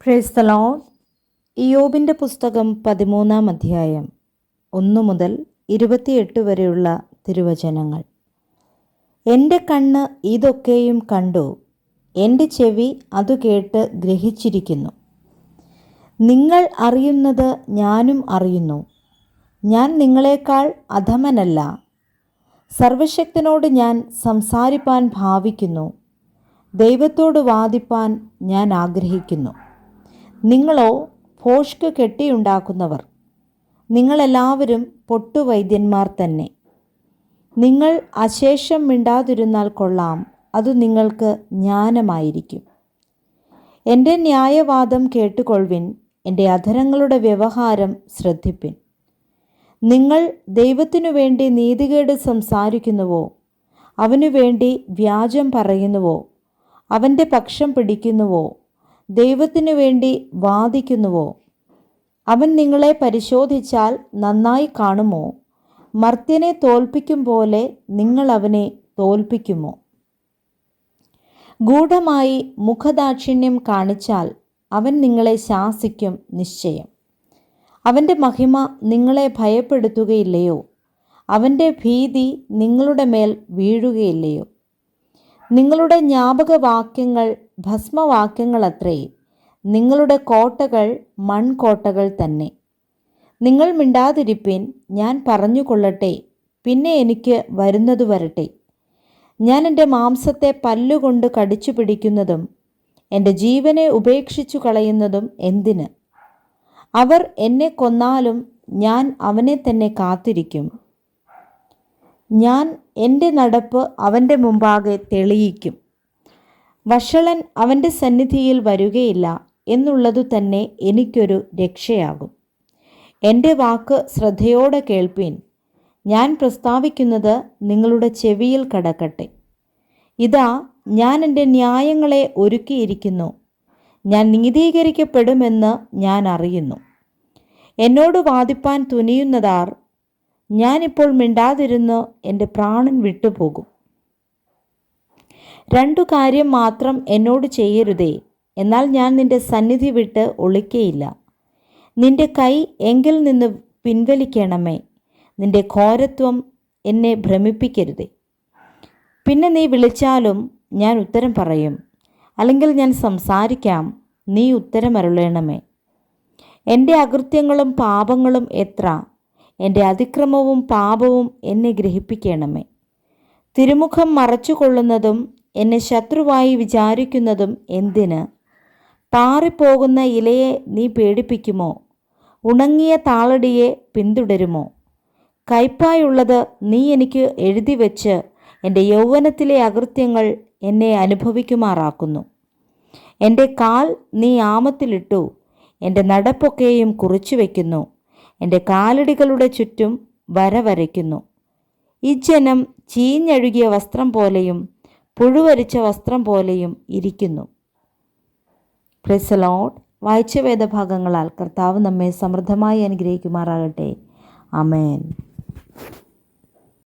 Praise the Lord. ഇയ്യോബിൻ്റെ പുസ്തകം 13-ാം അധ്യായം 1 മുതൽ 28 വരെയുള്ള തിരുവചനങ്ങൾ. എൻ്റെ കണ്ണ് ഇതൊക്കെയും കണ്ടു, എൻ്റെ ചെവി അതു കേട്ട് ഗ്രഹിച്ചിരിക്കുന്നു. നിങ്ങൾ അറിയുന്നത് ഞാനും അറിയുന്നു. ഞാൻ നിങ്ങളെക്കാൾ അധമനല്ല. സർവശക്തനോട് ഞാൻ സംസാരിപ്പാൻ ഭാവിക്കുന്നു, ദൈവത്തോട് വാദിപ്പാൻ ഞാൻ ആഗ്രഹിക്കുന്നു. നിങ്ങളോ ഭോഷ്ക് കെട്ടിയുണ്ടാക്കുന്നവർ. നിങ്ങളെല്ലാവരും പൊട്ടുവൈദ്യന്മാർ തന്നെ. നിങ്ങൾ അശേഷം മിണ്ടാതിരുന്നാൽ കൊള്ളാം, അത് നിങ്ങൾക്ക് ജ്ഞാനമായിരിക്കും. എൻ്റെ ന്യായവാദം കേട്ടുകൊള്ളുവിൻ, എൻ്റെ അധരങ്ങളുടെ വ്യവഹാരം ശ്രദ്ധിപ്പിൻ. നിങ്ങൾ ദൈവത്തിനു വേണ്ടി നീതികേട് സംസാരിക്കുന്നുവോ? അവനു വേണ്ടി വ്യാജം പറയുന്നുവോ? അവൻ്റെ പക്ഷം പിടിക്കുന്നുവോ? ദൈവത്തിനു വേണ്ടി വാദിക്കുന്നുവോ? അവൻ നിങ്ങളെ പരിശോധിച്ചാൽ നന്നായി കാണുമോ? മർത്യനെ തോൽപ്പിക്കും പോലെ നിങ്ങൾ അവനെ തോൽപ്പിക്കുമോ? ഗൂഢമായി മുഖദാക്ഷിണ്യം കാണിച്ചാൽ അവൻ നിങ്ങളെ ശാസിക്കും നിശ്ചയം. അവൻ്റെ മഹിമ നിങ്ങളെ ഭയപ്പെടുത്തുകയില്ലയോ? അവൻ്റെ ഭീതി നിങ്ങളുടെ മേൽ വീഴുകയില്ലയോ? നിങ്ങളുടെ ജ്ഞാപകവാക്യങ്ങൾ ഭസ്മവാക്യങ്ങളത്രേ, നിങ്ങളുടെ കോട്ടകൾ മൺകോട്ടകൾ തന്നെ. നിങ്ങൾ മിണ്ടാതിരിപ്പിൻ, ഞാൻ പറഞ്ഞുകൊള്ളട്ടെ, പിന്നെ എനിക്ക് വരുന്നത് വരട്ടെ. ഞാൻ എൻ്റെ മാംസത്തെ പല്ലുകൊണ്ട് കടിച്ചു പിടിക്കുന്നതും എൻ്റെ ജീവനെ ഉപേക്ഷിച്ചു കളയുന്നതും എന്തിന്? അവർ എന്നെ കൊന്നാലും ഞാൻ അവനെ തന്നെ കാത്തിരിക്കും. ഞാൻ എൻ്റെ നടപ്പ് അവൻ്റെ മുമ്പാകെ തെളിയിക്കും. വഷളൻ അവൻ്റെ സന്നിധിയിൽ വരുകയില്ല എന്നുള്ളതു തന്നെ എനിക്കൊരു രക്ഷയാകും. എൻ്റെ വാക്ക് ശ്രദ്ധയോടെ കേൾപ്പീൻ. ഞാൻ പ്രസ്താവിക്കുന്നത് നിങ്ങളുടെ ചെവിയിൽ കടക്കട്ടെ. ഇതാ, ഞാൻ എൻ്റെ ന്യായങ്ങളെ ഒരുക്കിയിരിക്കുന്നു. ഞാൻ നീതീകരിക്കപ്പെടുമെന്ന് ഞാൻ അറിയുന്നു. എന്നോട് വാദിപ്പാൻ തുനിയുന്നതാർ? ഞാനിപ്പോൾ മിണ്ടാതിരുന്ന് എൻ്റെ പ്രാണൻ വിട്ടുപോകും. 2 കാര്യം മാത്രം എന്നോട് ചെയ്യരുതേ, എന്നാൽ ഞാൻ നിൻ്റെ സന്നിധി വിട്ട് ഒളിക്കയില്ല. നിൻ്റെ കൈ എങ്കിൽ നിന്ന് പിൻവലിക്കണമേ. നിൻ്റെ ഘോരത്വം എന്നെ ഭ്രമിപ്പിക്കരുതേ. പിന്നെ നീ വിളിച്ചാലും ഞാൻ ഉത്തരം പറയും, അല്ലെങ്കിൽ ഞാൻ സംസാരിക്കാം, നീ ഉത്തരമരുളണമേ. എൻ്റെ അകൃത്യങ്ങളും പാപങ്ങളും എത്ര! എൻ്റെ അതിക്രമവും പാപവും എന്നെ ഗ്രഹിപ്പിക്കണമേ. തിരുമുഖം മറച്ചുകൊള്ളുന്നതും എന്നെ ശത്രുവായി വിചാരിക്കുന്നതും എന്തിന്? പാറിപ്പോകുന്ന ഇലയെ നീ പേടിപ്പിക്കുമോ? ഉണങ്ങിയ താളടിയെ പിന്തുടരുമോ? കയ്പായുള്ളത് നീ എനിക്ക് എഴുതി വച്ച് എൻ്റെ യൗവനത്തിലെ അകൃത്യങ്ങൾ എന്നെ അനുഭവിക്കുമാറാക്കുന്നു. എൻ്റെ കാൽ നീ ആമത്തിലിട്ടു, എൻ്റെ നടപ്പൊക്കെയും കുറിച്ചു വയ്ക്കുന്നു. എൻ്റെ കാലടികളുടെ ചുറ്റും വര വരയ്ക്കുന്നു. ഈ ജനം ചീഞ്ഞഴുകിയ വസ്ത്രം പോലെയും പുഴുവരിച്ച വസ്ത്രം പോലെയും ഇരിക്കുന്നു. Praise the Lord. വായിച്ച വേദഭാഗങ്ങളാൽ കർത്താവ് നമ്മെ സമൃദ്ധമായി അനുഗ്രഹിക്കുമാറാകട്ടെ. ആമേൻ.